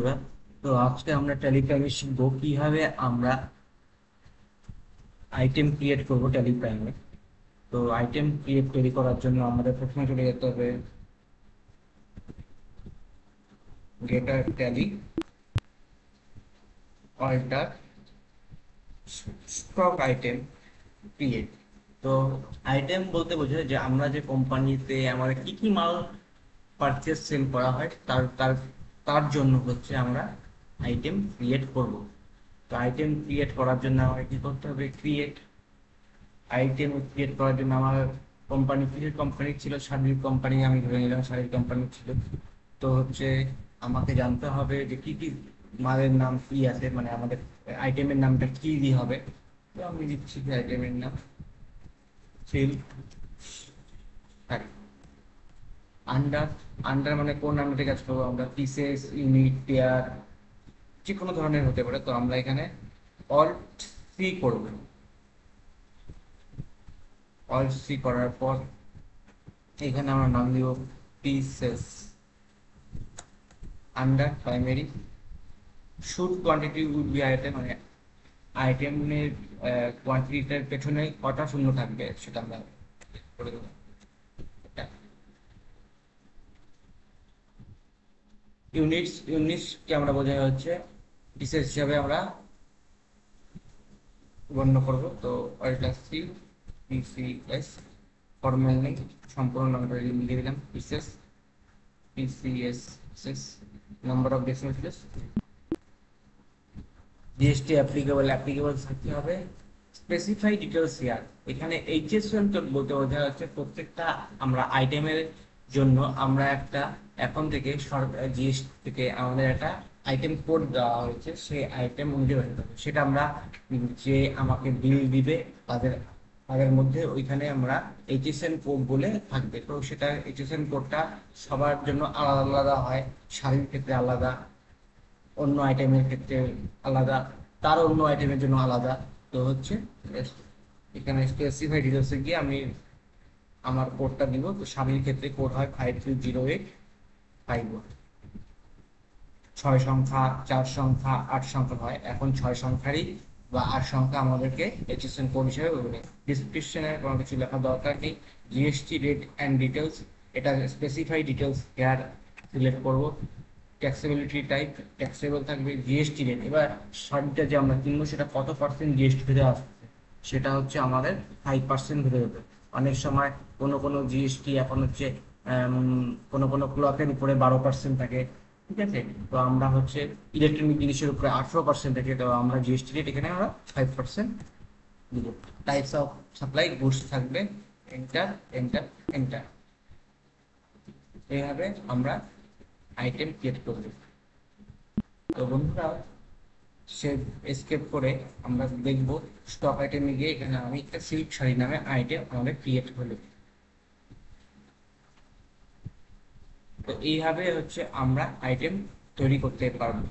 বন্ধুরা। তো আজকে আমরা টেলিগ্রামে শিখবো কিভাবে আমরা আইটেম ক্রিয়েট করব টেলিগ্রামে। তো আইটেম ক্রিয়েট তৈরি করার জন্য আমাদের প্রথমে চলে যেতে হবে গেটার Tally alter stock item create. তো আইটেম বলতে বোঝায় যে আমরা যে কোম্পানিতে আমাদের কি কি মাল পারচেস সেল করা হয় তার তার তার জন্য হচ্ছে আমরা আইটেম ক্রিয়েট করব। তো আইটেম ক্রিয়েট করার জন্য আমাকে কি করতে হবে? আইটেম ক্রিয়েট করার জন্য আমার কোম্পানি, কিসের কোম্পানি ছিল? শাড়ির কোম্পানি, আমি ধরে নিলাম শাড়ির কোম্পানি ছিল। তো হচ্ছে আমাকে জানতে হবে যে কি কি মালের নাম কি আছে, মানে আমাদের আইটেমের নামটা কি দিয়ে হবে। তো আমি দিচ্ছি আইটেমের নাম সিল্ক শাড়ি। আন্ডার, আন্ডার মানে কোন আন্ডারে কাজ করবো আমরা? পিসেস, ইউনিট, পেয়ার, যে কোনো ধরনের হতে পারে। তো আমরা এখানে অল্ট সি করবো। অল্ট সি করার পর এখানে আমরা নাম দিব pieces under primary. Should quantity would be item, মানে আইটেমের কোয়ান্টিটিটার পেছনে কটা শূন্য থাকবে সেটা আমরা করে দেবো। ইউনিটস, ইউনিটসকে আমরা বোঝাই হচ্ছে পিসেস হিসাবে আমরা গণ্য করবো। তো অল্টা সি পিসিএস, ফর্মাল নেই, সম্পূর্ণ নামটা লিখে দিলাম pieces PCS. Number of decimal place, GST applicable, applicable থাকতে হবে। স্পেসিফাই ডিটেলস হিয়ার, এখানে এইচএসএন তো বলতে বোঝা যাচ্ছে প্রত্যেকটা আমরা আইটেমের জন্য আমরা একটা এখন থেকে সরকার জিএসটি থেকে আমাদের একটা আইটেম কোড দেওয়া হয়েছে, সেই আইটেম অনুযায়ী হতে হবে। সেটা আমরা যে আমাকে বিল দিবে তাদের তাদের মধ্যে ওইখানে আমরা এইচএসএন কোড বলে থাকবে। তো সেটা এইচএসএন কোডটা সবার জন্য আলাদা আলাদা হয়, শাড়ির ক্ষেত্রে আলাদা, অন্য আইটেমের ক্ষেত্রে আলাদা, তার অন্য আইটেমের জন্য আলাদা। তো হচ্ছে এখানে স্পেসিফাই ডিটেলসে গিয়ে আমি আমার কোডটা দিব। তো স্বামীর ক্ষেত্রে কোড হয় 530851। 6 সংখ্যা, 4 সংখ্যা, 8 সংখ্যা হয়। এখন 6 সংখ্যারই বা 8 সংখ্যা আমাদেরকে এইচএসএন কোড হিসেবে বলবে। ডিসক্রিপশনে কোনো কিছু লেখা দরকার নেই। জিএসটি রেট অ্যান্ড ডিটেলস, এটা স্পেসিফাই ডিটেলস হেয়ার সিলেক্ট করবো। ট্যাক্সেবিলিটি টাইপ ট্যাক্সেবল থাকবে। জিএসটি রেট, এবার শাড়িটা যে আমরা কিনবো সেটা কত পার্সেন্ট জিএসটি ধরে আসছে, সেটা হচ্ছে আমাদের 5% ধরে দেবে। অনেক সময় কোনো কোনো জিএসটি এখন হচ্ছে কোনো কোনো ক্লথের উপরে 12% থাকে, ঠিক আছে? তো আমরা হচ্ছে ইলেকট্রনিক জিনিসের উপরে 18% থাকে, তো আমরা জিএসটি রেট এখানে আমরা 5% দিব। টাইপস অফ সাপ্লাই গুডস থাকবে, এন্টার এন্টার এন্টার। এইভাবে আমরা আইটেম ক্রিয়েট করব। তো বন্ধুরা, সে এসকেপ করে আমরা দেখব স্টক আইটেমে গিয়ে এখানে আমি একটা সিল্ক শাড়ি নামে আইটেম আমাদের ক্রিয়েট হলো। তো এইভাবে হচ্ছে আমরা আইটেম তৈরি করতে পারবো।